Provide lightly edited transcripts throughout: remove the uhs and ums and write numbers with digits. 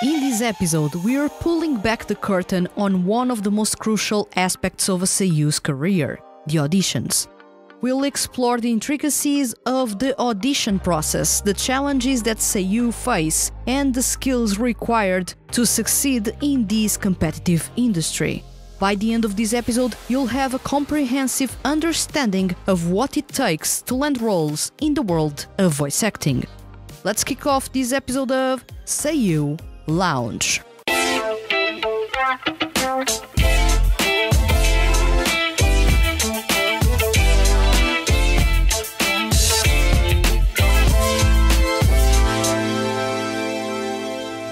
In this episode, we are pulling back the curtain on one of the most crucial aspects of a seiyu's career, the auditions. We'll explore the intricacies of the audition process, the challenges that seiyuu face, and the skills required to succeed in this competitive industry. By the end of this episode, you'll have a comprehensive understanding of what it takes to land roles in the world of voice acting. Let's kick off this episode of Seiyuu Lounge.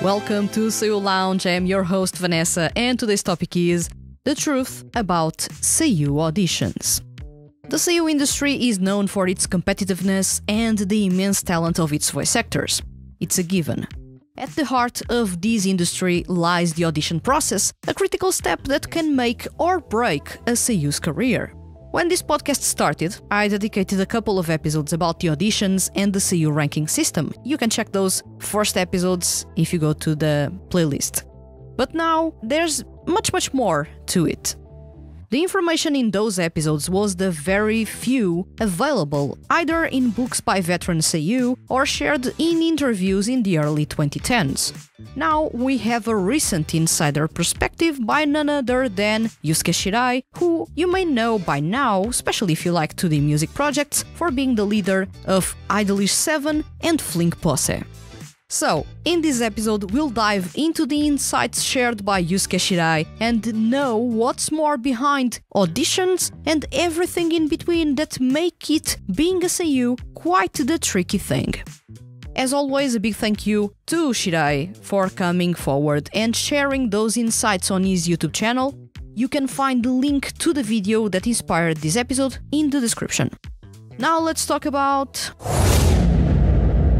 Welcome to Seiyuu Lounge. I am your host Vanessa, and today's topic is the truth about seiyuu auditions. The seiyuu industry is known for its competitiveness and the immense talent of its voice actors. It's a given. At the heart of this industry lies the audition process, a critical step that can make or break a seiyuu's career. When this podcast started, I dedicated a couple of episodes about the auditions and the seiyuu ranking system. You can check those first episodes if you go to the playlist. But now, there's much more to it. The information in those episodes was the very few available either in books by veteran seiyuu or shared in interviews in the early 2010s. Now we have a recent insider perspective by none other than Yusuke Shirai, who you may know by now, especially if you like 2D music projects, for being the leader of Idolish 7 and Flink Pose. So, in this episode, we'll dive into the insights shared by Yusuke Shirai and know what's more behind auditions and everything in between that make it, being a seiyuu, quite the tricky thing. As always, a big thank you to Shirai for coming forward and sharing those insights on his YouTube channel. You can find the link to the video that inspired this episode in the description. Now let's talk about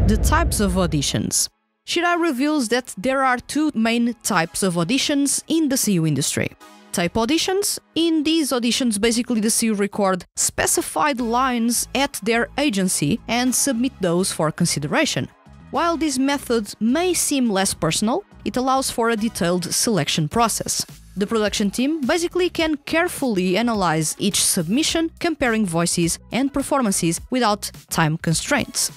the types of auditions. Shirai reveals that there are two main types of auditions in the seiyuu industry. Tape auditions. In these auditions, basically the seiyuu record specified lines at their agency and submit those for consideration. While this method may seem less personal, it allows for a detailed selection process. The production team basically can carefully analyze each submission, comparing voices and performances without time constraints.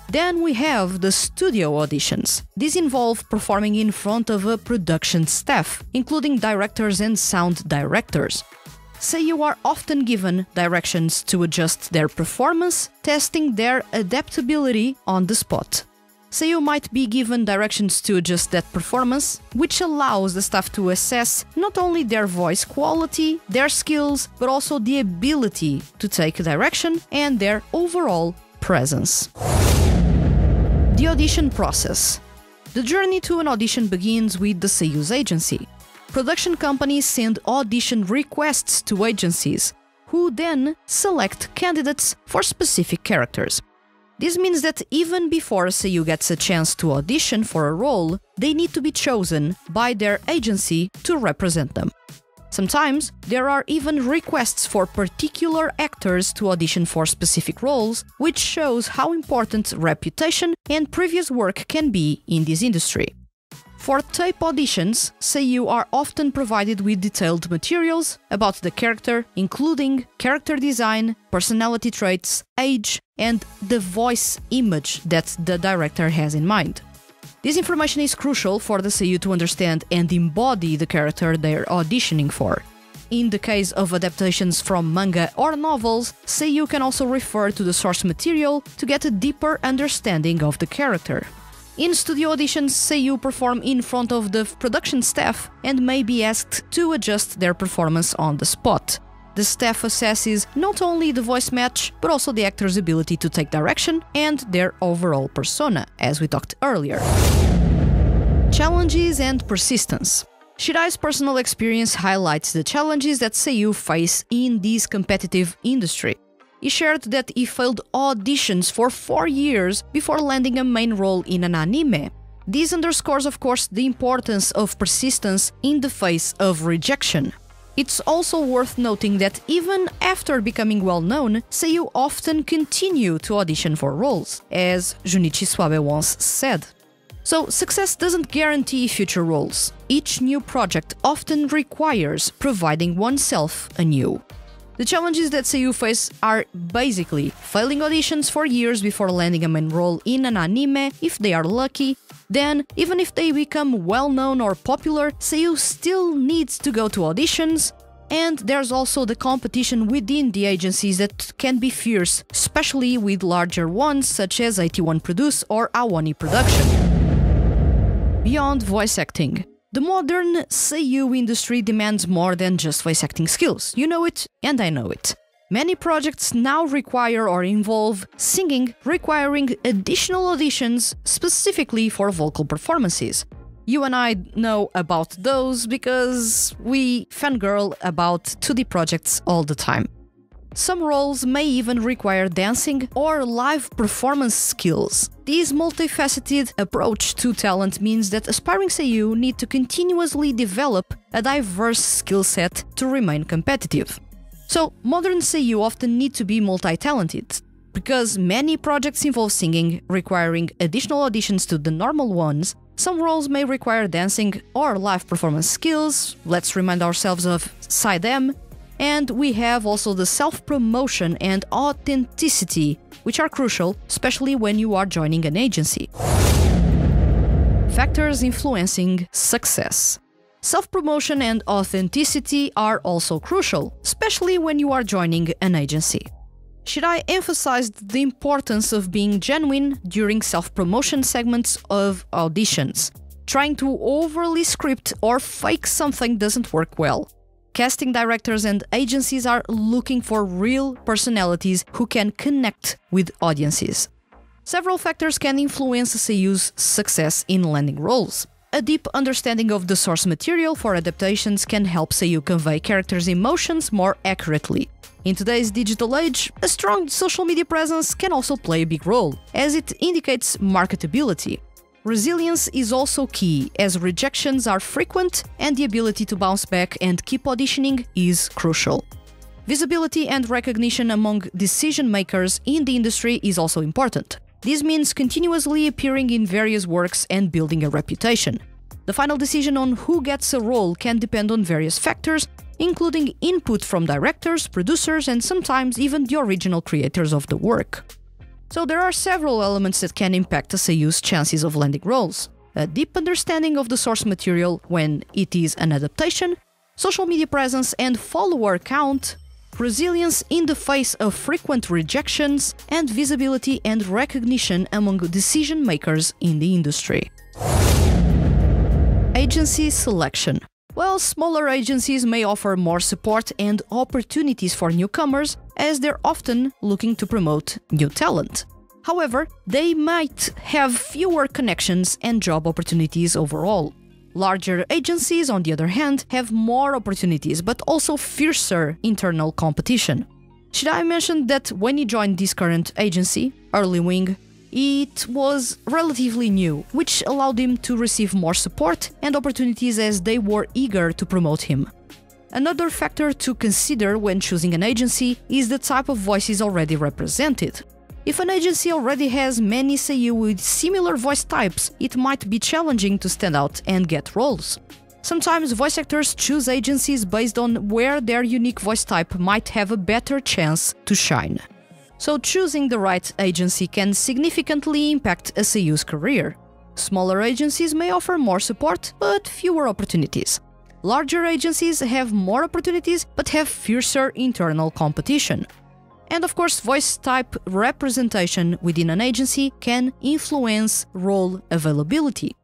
Then we have the studio auditions. These involve performing in front of a production staff, including directors and sound directors. Seiyuu are often given directions to adjust their performance, testing their adaptability on the spot. Seiyuu might be given directions to adjust that performance, which allows the staff to assess not only their voice quality, their skills, but also the ability to take direction and their overall presence. The audition process. The journey to an audition begins with the seiyuu's agency. Production companies send audition requests to agencies, who then select candidates for specific characters. This means that even before a seiyuu gets a chance to audition for a role, they need to be chosen by their agency to represent them. Sometimes, there are even requests for particular actors to audition for specific roles, which shows how important reputation and previous work can be in this industry. For tape auditions, seiyuu are often provided with detailed materials about the character, including character design, personality traits, age, and the voice image that the director has in mind. This information is crucial for the seiyuu to understand and embody the character they're auditioning for. In the case of adaptations from manga or novels, seiyuu can also refer to the source material to get a deeper understanding of the character. In studio auditions, seiyuu perform in front of the production staff and may be asked to adjust their performance on the spot. The staff assesses not only the voice match, but also the actor's ability to take direction and their overall persona, as we talked earlier. Challenges and persistence. Shirai's personal experience highlights the challenges that seiyuu face in this competitive industry. He shared that he failed auditions for 4 years before landing a main role in an anime. This underscores, of course, the importance of persistence in the face of rejection. It's also worth noting that even after becoming well-known, seiyuu often continue to audition for roles, as Junichi Suabe once said. So, success doesn't guarantee future roles. Each new project often requires providing oneself anew. The challenges that seiyuu face are basically failing auditions for years before landing a main role in an anime if they are lucky. Then, even if they become well-known or popular, seiyuu still needs to go to auditions. And there's also the competition within the agencies that can be fierce, especially with larger ones such as 81 Produce or Awani Production. Beyond voice acting, the modern seiyuu industry demands more than just voice acting skills. You know it, and I know it. Many projects now require or involve singing, requiring additional auditions specifically for vocal performances. You and I know about those because we fangirl about 2D projects all the time. Some roles may even require dancing or live performance skills. This multifaceted approach to talent means that aspiring seiyuu need to continuously develop a diverse skill set to remain competitive. So, modern seiyuu often need to be multi-talented, because many projects involve singing, requiring additional auditions to the normal ones. Some roles may require dancing or live performance skills. Let's remind ourselves of side M. And we have also the self-promotion and authenticity, which are crucial, especially when you are joining an agency. Factors influencing success. Self-promotion and authenticity are also crucial, especially when you are joining an agency. Should I emphasize the importance of being genuine during self-promotion segments of auditions? Trying to overly script or fake something doesn't work well. Casting directors and agencies are looking for real personalities who can connect with audiences. Several factors can influence a seiyuu's success in landing roles. A deep understanding of the source material for adaptations can help seiyuu convey characters' emotions more accurately. In today's digital age, a strong social media presence can also play a big role, as it indicates marketability. Resilience is also key, as rejections are frequent and the ability to bounce back and keep auditioning is crucial. Visibility and recognition among decision makers in the industry is also important. This means continuously appearing in various works and building a reputation. The final decision on who gets a role can depend on various factors, including input from directors, producers, and sometimes even the original creators of the work. So there are several elements that can impact a seiyuu's chances of landing roles. A deep understanding of the source material when it is an adaptation, social media presence and follower count, resilience in the face of frequent rejections, and visibility and recognition among decision makers in the industry. Agency selection. While smaller agencies may offer more support and opportunities for newcomers, as they're often looking to promote new talent. However, they might have fewer connections and job opportunities overall. Larger agencies, on the other hand, have more opportunities, but also fiercer internal competition. Should I mention that when he joined this current agency, Early Wing, it was relatively new, which allowed him to receive more support and opportunities as they were eager to promote him. Another factor to consider when choosing an agency is the type of voices already represented. If an agency already has many seiyuu with similar voice types, it might be challenging to stand out and get roles. Sometimes voice actors choose agencies based on where their unique voice type might have a better chance to shine. So choosing the right agency can significantly impact a seiyuu's career. Smaller agencies may offer more support, but fewer opportunities. Larger agencies have more opportunities, but have fiercer internal competition. And of course, voice type representation within an agency can influence role availability.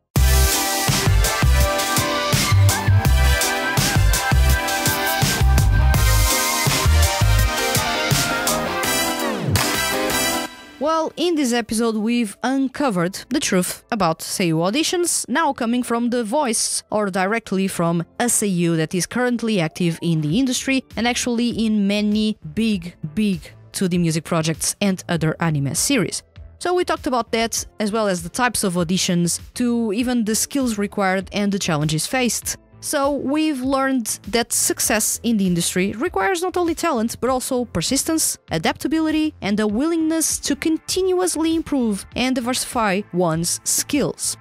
Well, in this episode we've uncovered the truth about seiyuu auditions, now coming from the voice or directly from a seiyuu that is currently active in the industry and actually in many big 2D music projects and other anime series. So we talked about that, as well as the types of auditions, to even the skills required and the challenges faced. So we've learned that success in the industry requires not only talent, but also persistence, adaptability, and a willingness to continuously improve and diversify one's skills.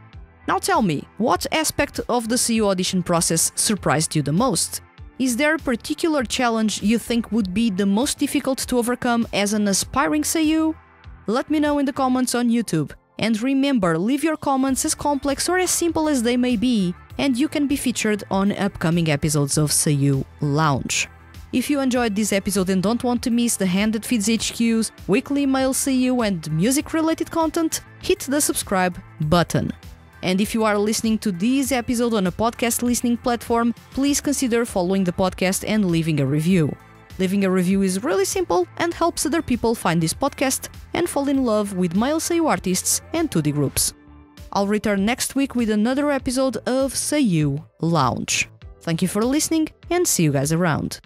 Now tell me, what aspect of the Seiyuu audition process surprised you the most? Is there a particular challenge you think would be the most difficult to overcome as an aspiring Seiyuu? Let me know in the comments on YouTube. And remember, leave your comments as complex or as simple as they may be, and you can be featured on upcoming episodes of Seiyuu Lounge. If you enjoyed this episode and don't want to miss the Hand That Feeds HQ's weekly email Seiyuu and music-related content, hit the subscribe button. And if you are listening to this episode on a podcast listening platform, please consider following the podcast and leaving a review. Leaving a review is really simple and helps other people find this podcast and fall in love with male Seiyuu artists and 2D groups. I'll return next week with another episode of Seiyuu Lounge. Thank you for listening and see you guys around.